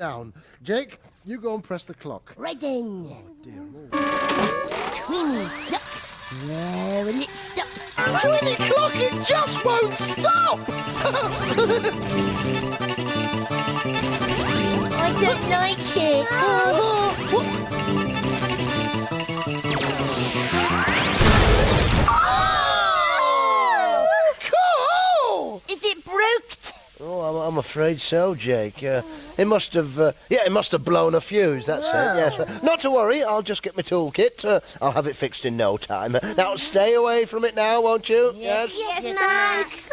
down. Jake, you go and press the clock. Right then. Dear. Tweenie, clock. Where will it stop? Tweenie clock, it just won't stop! I don't like it. Cool! Is it broke? Oh, I'm afraid so, Jake. It must have blown a fuse, that's it, yes. Not to worry, I'll just get my toolkit. I'll have it fixed in no time. Now, stay away from it now, won't you? Yes, Max.